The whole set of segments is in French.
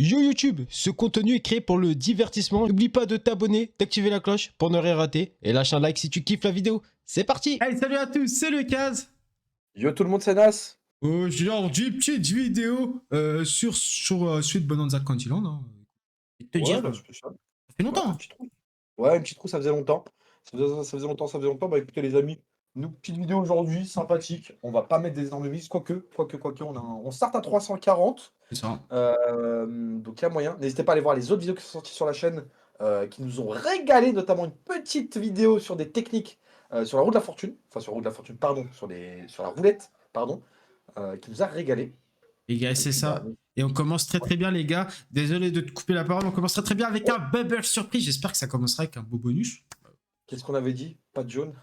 Yo YouTube, ce contenu est créé pour le divertissement. N'oublie pas de t'abonner, d'activer la cloche pour ne rien rater et lâche un like si tu kiffes la vidéo. C'est parti! Hey, salut à tous, c'est le Kaz. Yo tout le monde, c'est Nas. Aujourd'hui, petite vidéo sur Sweet Bonanza Candyland. Hein. Et te Ouais, dire, bah spécial. ça fait Ouais, longtemps. une Hein. petite roue. Ouais, une petite roue, ça faisait longtemps. Ça faisait longtemps. Bah écoutez les amis, nous, petite vidéo aujourd'hui, sympathique. On va pas mettre des énormes mises, quoique, on start à 340. C'est ça. Donc il y a moyen. N'hésitez pas à aller voir les autres vidéos qui sont sorties sur la chaîne, qui nous ont régalé, notamment une petite vidéo sur des techniques sur la roue de la fortune. Enfin sur la roue de la fortune, pardon, sur la roulette, pardon, qui nous a régalé. Les gars, Et c'est puis bah, ça. Et on commence très très bien, les gars. Désolé de te couper la parole, on commence très très bien avec un bubble surprise. J'espère que ça commencera avec un beau bonus. qu'est-ce qu'on avait dit? Pas de jaune?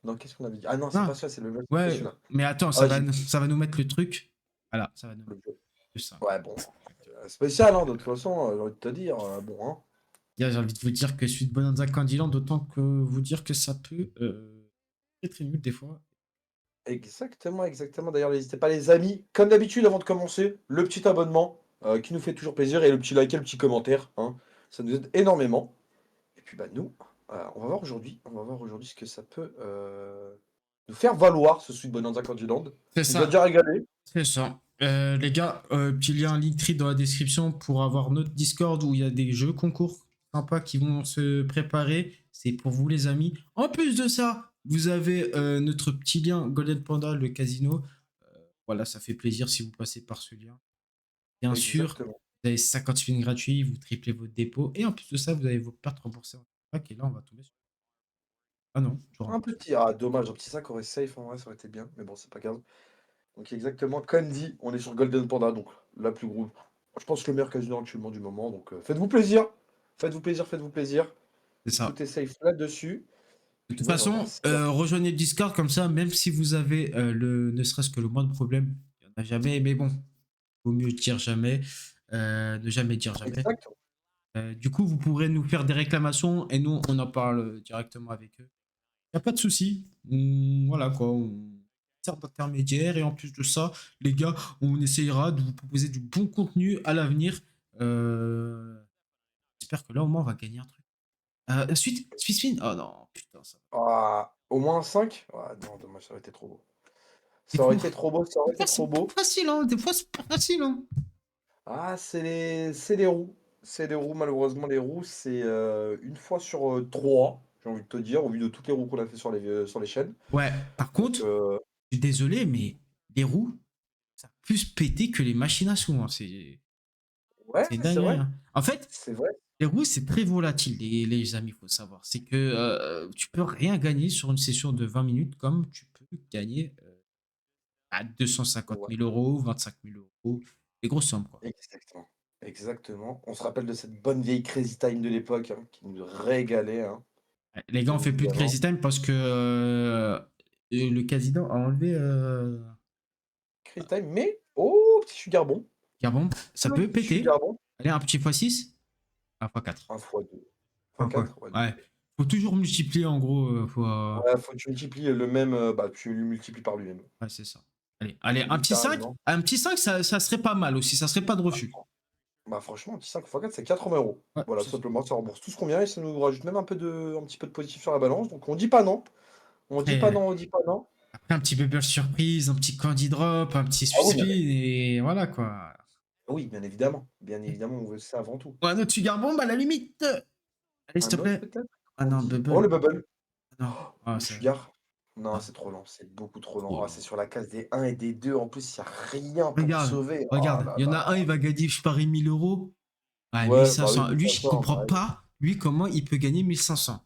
Non, qu'est-ce qu'on avait dit? Ah non, c'est Non, pas ça, c'est le jaune, c'est ouais, celui-là. mais attends, Ah, j'ai ça va nous mettre le truc. Voilà, ça va nous le mettre jaune. tout ça. Ouais, bon, spécial, hein, de toute façon, j'ai envie de te dire, bon, hein. J'ai envie de vous dire que Sweet Bonanza Candyland, d'autant que vous dire que ça peut être très nul des fois. Exactement, exactement. D'ailleurs, n'hésitez pas, les amis, comme d'habitude, avant de commencer, le petit abonnement, qui nous fait toujours plaisir, et le petit like et le petit commentaire, hein, ça nous aide énormément. Et puis, bah, nous, on va voir aujourd'hui ce que ça peut nous faire valoir, ce Sweet Bonanza Candyland. C'est Il nous a ça. déjà régalé. C'est ça. Les gars, petit lien Linktree dans la description pour avoir notre Discord où il y a des jeux concours sympas qui vont se préparer. C'est pour vous les amis. En plus de ça, vous avez notre petit lien Golden Panda, le casino. Voilà, ça fait plaisir si vous passez par ce lien. Bien sûr, Exactement. vous avez 50 spins gratuits, vous triplez votre dépôt. Et en plus de ça, vous avez vos pertes remboursées en pack. Et là, on va tomber sur... Ah non, toujours un Un petit. petit, ah, dommage, un petit sac aurait safe, en vrai, ça aurait été bien, mais bon, c'est pas grave. Donc exactement, comme dit, on est sur Golden Panda, donc la plus grosse. Je pense que le meilleur casino actuellement du moment, donc faites-vous plaisir. Faites-vous plaisir, faites-vous plaisir. C'est ça. Tout est safe là-dessus. De Puis toute nous, on va voir façon, ce qu'il y a. rejoignez le Discord comme ça, même si vous avez ne serait-ce que le moindre problème, il n'y en a jamais, mais bon, vaut mieux dire jamais, ne jamais dire jamais. Exact. Du coup, vous pourrez nous faire des réclamations et nous, on en parle directement avec eux. Il n'y a pas de souci. Voilà quoi, on sert d'intermédiaire et en plus de ça, les gars, on essayera de vous proposer du bon contenu à l'avenir. J'espère que là, au moins, on va gagner un truc. Ensuite, Spin. Oh non, putain, ça va. Ah, au moins 5. Ah, non, dommage, ça aurait été trop beau. Des Ça aurait fois, été trop beau, ça aurait des été fois, trop c'est pas beau. facile, hein. Des fois, c'est pas facile, hein. Ah, c'est les roues. C'est les roues, malheureusement, les roues, c'est une fois sur 3, j'ai envie de te dire, au vu de toutes les roues qu'on a fait sur les chaînes. Ouais, par Donc, contre, je suis désolé, mais les roues, ça a plus pété que les machines à sous. Hein. ouais, C'est une c'est dinguerie. vrai. Hein. En fait, C'est vrai. les roues, c'est très volatile, les amis, il faut savoir. C'est que tu peux rien gagner sur une session de 20 minutes comme tu peux gagner à 250 Ouais. 000 euros, 25 000 euros. Des grosses sommes, quoi. Exactement. Exactement. On se rappelle de cette bonne vieille Crazy Time de l'époque, hein, qui nous régalait, hein, Ouais, les gars, on bien fait plus de évidemment. Crazy Time parce que le casino a enlevé Crazy Time, mais oh, petit sugar bon. Carbon. Ça peut Petit sugar péter. bon. Allez, un petit x6. Un x4. 1 x 2. Ah, quoi. 4, ouais, du Ouais. coup. Faut toujours multiplier en gros. Ouais, faut que tu multiplies le même, bah, tu le multiplies par lui-même. Ouais, c'est ça. Allez, un petit 5. Littéralement. Un petit 5, ça serait pas mal aussi. Ça serait pas de Bah, refus. bah, franchement, un petit 5 x 4, c'est 80 €. Ouais, Voilà, tout c'est ça. simplement, ça rembourse tout ce qu'on vient et ça nous rajoute même un petit peu de positif sur la balance. Donc on dit pas non. On dit pas Après, non, on dit pas non. après, un petit bubble surprise, un petit candy drop, un petit Ah oui, spin et voilà quoi. oui, bien évidemment. Bien évidemment, on veut ça avant tout. Ouais, un autre sugar bomb à la limite. Allez, s'il te Un autre plaît. peut-être? Ah On non, dit. Oh, le bubble. bubble. Ah non. Ah, Le ça. sugar. Non, Ah, c'est trop lent, c'est beaucoup trop lent. trop Ah, c'est lent. sur la case des 1 et des 2. En plus, il n'y a rien pour te Regarde, sauver. Oh regarde. là Il y en là. a un, il va gagner, je parie 1000 euros. Ah, Ouais, bah oui, 1500. Lui, je 1500, comprends bah oui. pas. Lui, comment il peut gagner 1500.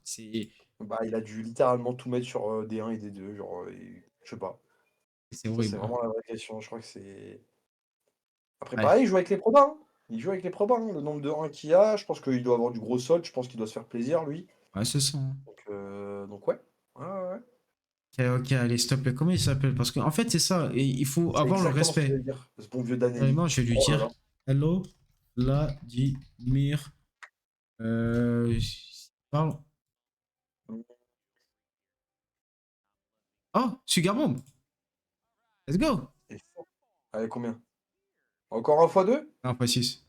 Bah, il a dû littéralement tout mettre sur des 1 et des 2. Genre, je sais pas. C'est Ça, c'est horrible. Hein. vraiment la vraie question. Je crois que c'est. Après, Ouais. pareil, il joue avec les probas, hein. Il joue avec les probas, hein. Le nombre de 1 qu'il a, je pense qu'il doit avoir du gros solde. Je pense qu'il doit se faire plaisir, lui. Ouais, c'est ça. Hein. Donc ouais. Ouais, ouais, ouais. Ok, ok, allez, stop. Comment il s'appelle? Parce qu'en fait, c'est ça. Et il faut C'est avoir le exactement ce que respect. j'allais dire. Ce bon vieux Danelli. Vraiment, je vais lui Oh là dire là. Hello, Vladimir. Parle. Oh, Sugar Bomb. Let's go. Et fort. Allez, combien? Encore un x 2? Un x6.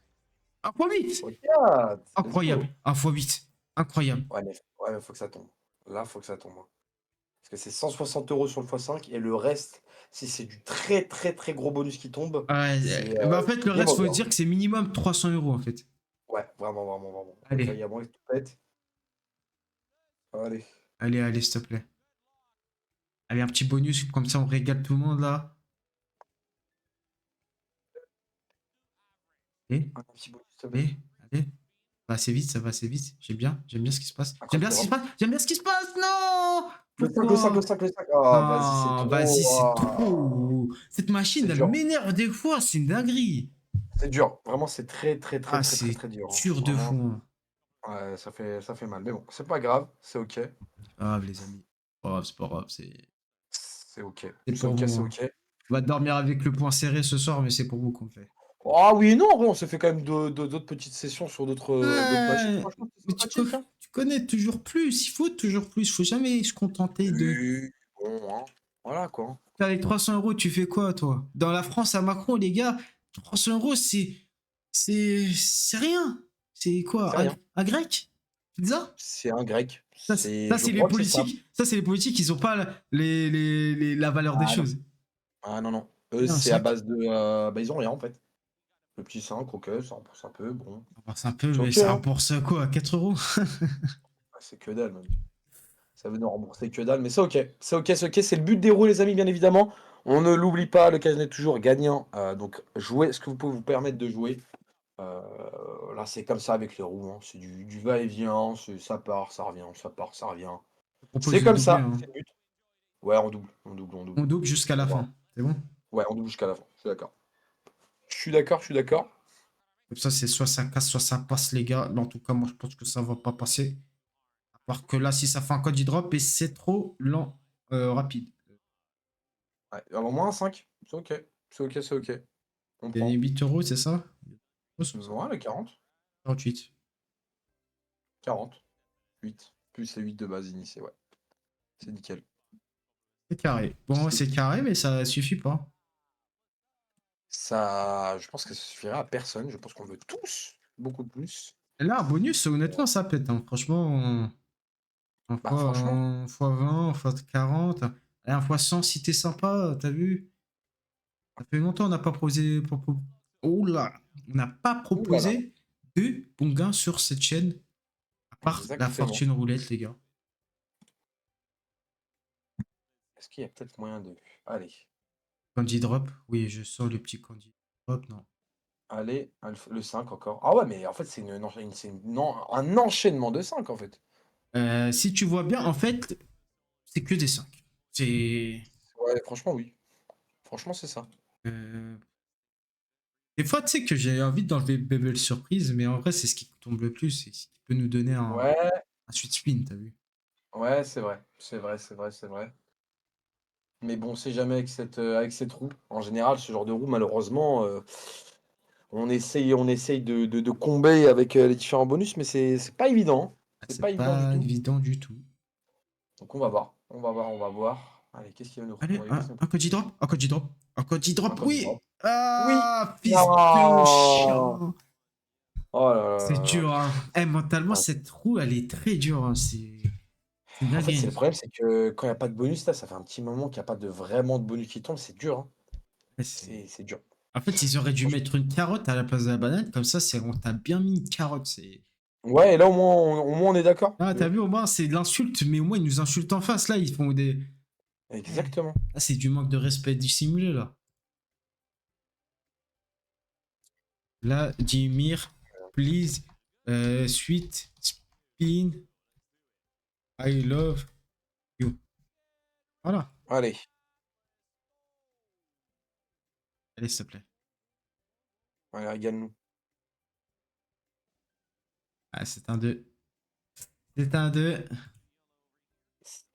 1 x 8. Regarde, let's Incroyable. go. 1 x 8. Incroyable. Ouais, mais faut que ça tombe. Là, faut que ça tombe, hein. Parce que c'est 160 € sur le x5 et le reste, si c'est du très, très, très gros bonus qui tombe, Ouais, c'est bah en fait, le game reste, faut over, hein. dire que c'est minimum 300 € en fait. Ouais, vraiment, vraiment, vraiment. Donc là, il y Allez, a moyen que tout pète. Allez. allez, allez, s'il te plaît. Allez, un petit bonus, comme ça on régale tout le monde là. Allez, Un petit bonus, s'il te plaît. allez, allez. Ça va assez vite, ça va assez vite. J'aime bien ce qui se passe. Un J'aime code bien ce qui se drop. passe, j'aime bien ce qui se passe. Non! Le 5, le 5, le Pourquoi? 5, le 5. Ah, vas-y, c'est Non, vas-y, trop. c'est Ah, trop. Cette machine, c'est elle dur. m'énerve des fois, c'est une dinguerie. C'est dur. Vraiment, c'est très, très, très, Ah, très, très, c'est très dur, hein. dur de Vraiment. fou, hein. Ouais, ça fait mal. Mais bon, c'est pas grave. C'est ok. Ah, les amis. Oh, c'est pas grave, C'est ok. c'est C'est pour ok, vous, c'est hein. ok. On va dormir avec le poing serré ce soir, mais c'est pour vous qu'on le fait. Ah oui, non, en vrai, on s'est fait quand même d'autres petites sessions sur d'autres machines. Ouais, Franchement, c'est mais sympathique, hein. tu connais toujours plus. Il faut toujours plus. Il faut jamais se contenter de. Oui, bon, hein. Voilà, quoi. Avec 300 euros, tu fais quoi, toi? Dans la France à Macron, les gars, 300 euros, c'est rien. C'est quoi? C'est rien. Un grec? Pizza? C'est un grec. Je C'est les crois que c'est ça. politiques. Ça, c'est les politiques, ils ont pas la valeur des Ah non. choses. Ah non, non. Eux, Un c'est à sac. base de. Bah, ils ont rien, en fait. Le petit 5, ok, ça rembourse un peu, bon. C'est un peu, C'est mais ok, ça hein. rapporte quoi? 4 euros? Ah, c'est que dalle, même. Ça veut nous rembourser que dalle, mais c'est ok. C'est ok, c'est ok. C'est le but des roues, les amis, bien évidemment. On ne l'oublie pas, le casino est toujours gagnant. Donc, jouez ce que vous pouvez vous permettre de jouer. Là, c'est comme ça avec les roues, hein. C'est du va-et-vient. Ça part, ça revient, ça part, ça revient. Je propose C'est de comme doubler, ça, hein. c'est le but. Ouais, on double, on double, on double. On double jusqu'à On la va. fin. C'est bon? Ouais, on double jusqu'à la fin. Je suis d'accord. Je suis d'accord, je suis d'accord. Comme ça, c'est soit ça casse, soit ça passe, les gars. Là, en tout cas, moi, je pense que ça va pas passer. À part que là, si ça fait un code drop et c'est trop lent, rapide. Ouais, alors moins 5. C'est ok. C'est ok, c'est ok. On Gagner prend. 8 euros, c'est ça? Ouais, les 40. 48. 40. 8. Plus les 8 de base initiée, ouais. C'est nickel. C'est carré. Bon, C'est c'est carré, mais ça suffit pas. Ça, je pense que ça suffirait à personne. Je pense qu'on veut tous beaucoup plus. Et là, un bonus, honnêtement, ça pète, hein. Franchement, Bah franchement, en fois 20, en fois 40. Allez, en fois 100, si t'es sympa, t'as vu? Ça fait longtemps qu'on n'a pas proposé. Oh là! On n'a pas ouh là là, proposé de bons gains sur cette chaîne, à part la exactement. fortune roulette, les gars. Est-ce qu'il y a peut-être moyen de... Allez, Candy drop. Oui, je sens le petit candy drop, non. allez, le 5 encore. Ah ouais, mais en fait, un enchaînement de 5 en fait. Si tu vois bien, en fait, c'est que des 5. C'est. Ouais, franchement, oui. Franchement, c'est ça. euh, Des fois, tu sais que j'ai envie d'enlever Bubble Surprise, mais en vrai, c'est ce qui tombe le plus. C'est ce qui peut nous donner Ouais, un sweet spin, t'as vu? ouais, c'est vrai. C'est vrai, c'est vrai, c'est vrai. Mais bon, on sait jamais avec cette roue. En général, ce genre de roue, malheureusement, on essaye de combler avec les différents bonus, mais c'est pas évident, hein. C'est pas C'est évident du pas tout. évident du tout. Donc on va voir. On va voir, on va voir. Allez, qu'est-ce qu'il va nous Allez, qu'est-ce qu'il va nous un candy proposer? drop, un candy drop, un candy Un drop, code oui! drop. Oui! Ah, fils de Non! chien! Oh là C'est là là dur, hein. Eh, mentalement, là. cette roue, elle est très dure, hein. C'est une En fait, c'est le dinguerie. problème, c'est que quand il y a pas de bonus, là, ça fait un petit moment qu'il y a pas de vraiment de bonus qui tombe, c'est dur, hein. Ouais, C'est dur. En fait, ils auraient dû Franchement. mettre une carotte à la place de la banane, comme ça, on t'a bien mis une carotte. Ouais, et là, au moins, on est d'accord. Ah, t'as vu, au moins, c'est de l'insulte, mais au moins, ils nous insultent en face. Là, ils font des. Exactement. Ah, c'est du manque de respect dissimulé, là. Là, Dimir, please, sweet, spin, I love you. Voilà. Allez, Allez, s'il te plaît. allez, régale-nous. Ah, c'est un 2. C'est un 2.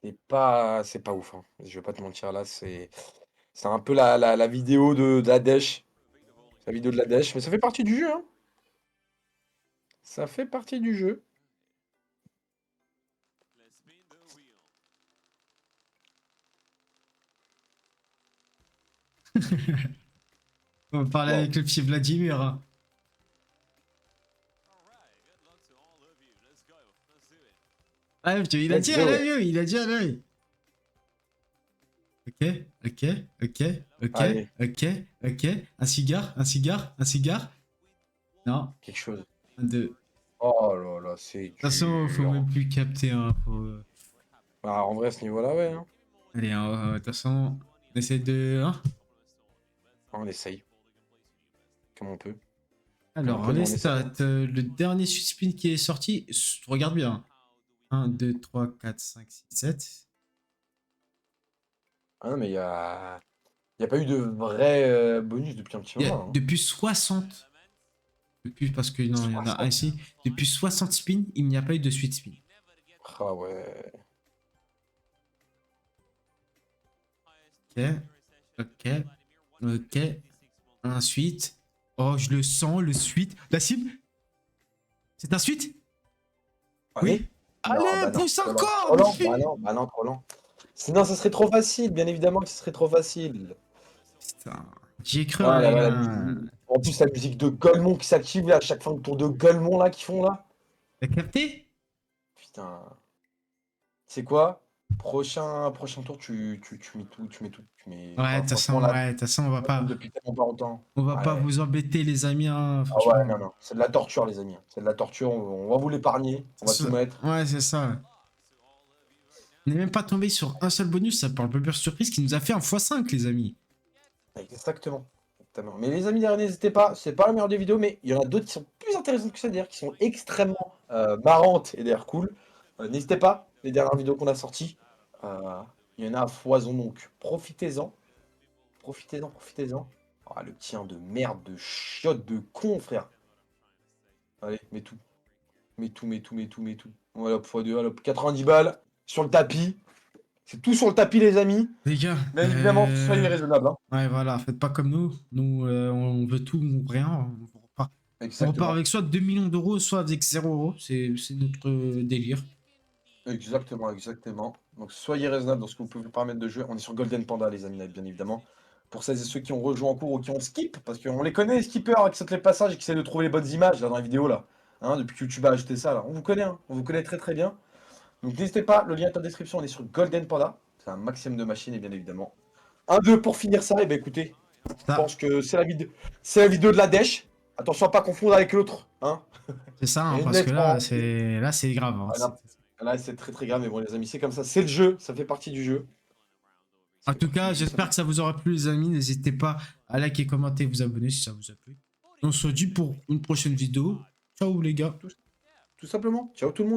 C'est pas ouf, hein. Je vais pas te mentir, là, c'est un peu la vidéo de la dèche. La vidéo de la dèche, mais ça fait partie du jeu, hein. Ça fait partie du jeu. On va parler Waouh. avec le petit Vladimir, hein. Ah, putain, il a Let's dit go. à l'œil, il a dit à l'œil. Ok, ok, ok, ok, Allez. ok, ok. Un cigare, un cigare, un cigare. Non, Quelque chose. un, deux. De Oh là là, c'est toute façon, faut dur. même plus capter. Hein, Bah, en vrai, à ce niveau-là, ouais. Hein. Allez, de toute façon, on essaie de. Hein. On essaye. Comme on peut. Comme on Alors, peut, mais les on essaye. stats. Le dernier spin qui est sorti, regarde bien. 1, 2, 3, 4, 5, 6, 7. Ah non, mais il y a pas eu de vrai bonus depuis un petit moment. Hein. Depuis 60. Depuis, parce que non, il y en a un 60. ici. Depuis 60 spins, il n'y a pas eu de suite spin. Ah ouais. Ok, ok, ok. Ensuite. Oh, je le sens, le suite. La cible. C'est un suite. Allez. Oui. Non, Allez, bah non. pousse Trop lent. encore. Trop Mais lent. fais- Bah non, trop lent. Sinon, ça serait trop facile. Bien évidemment que ce serait trop facile. Putain, j'y ai cru, Ah hein, là les là, la gars. musique. En plus, la musique de Golemon qui s'active là, à chaque fin de tour de Golemon là qu'ils font là. T'as capté? Putain. C'est quoi? Prochain tour, tu mets tout. Tu mets... Ouais, Oh, de toute franchement, façon, là, ouais, de toute façon, on va pas. depuis tellement pas longtemps. On va pas Ouais. vous embêter, les amis, hein, Ah ouais, franchement. non, non. C'est de la torture, les amis. C'est de la torture. On va vous l'épargner. On va tout mettre. Ouais, c'est ça. On n'est même pas tombé sur un seul bonus, ça parle Pepper Surprise qui nous a fait un x5, les amis. Exactement. Exactement. Mais les amis, derrière, n'hésitez pas. C'est pas la meilleure des vidéos, mais il y en a d'autres qui sont plus intéressantes que ça, d'ailleurs, qui sont extrêmement marrantes et d'ailleurs cool. N'hésitez pas. Les dernières vidéos qu'on a sorties, euh, il y en a à foison. Donc, profitez-en. Profitez-en, profitez-en. Ah, le tien de merde, de chiotte, de con, frère. Allez, mets tout. Mets tout, mets tout, mets tout, mets tout. Voilà, x2, allez, hop, 90 balles sur le tapis. C'est tout sur le tapis, les amis. Les gars, Bien évidemment, soyez raisonnables. Hein. ouais, voilà, faites pas comme nous. Nous, on veut tout ou rien. On repart Exactement. avec soit 2 millions d'euros, soit avec 0 euros. C'est notre délire. Exactement, exactement. Donc soyez raisonnables dans ce que vous pouvez vous permettre de jouer. On est sur Golden Panda, les amis, bien évidemment. Pour celles et ceux qui ont rejoint en cours ou qui ont skip, parce qu'on les connaît, les skippers, hein, qui sautent les passages et qui essaient de trouver les bonnes images là, dans la vidéo là. Hein, depuis que YouTube a ajouté ça là. On vous connaît, hein. On vous connaît très très bien. Donc n'hésitez pas, le lien est en description, on est sur Golden Panda. C'est un maximum de machines, et bien évidemment. Un 2 pour finir ça, et ben écoutez, je Ça, pense que c'est la vidéo de la dèche. Attention à pas confondre avec l'autre. Hein. c'est ça, hein, Et parce que honnêtement, là, c'est grave. Hein. ah, non. Là, c'est très très grave, mais bon, les amis, c'est comme ça. C'est le jeu, ça fait partie du jeu. En Ça fait tout partie cas, du jeu, j'espère que ça vous aura plu, les amis. N'hésitez pas à liker, commenter, vous abonner si ça vous a plu. On se dit pour une prochaine vidéo. Ciao, les gars. Tout simplement. Ciao tout le monde.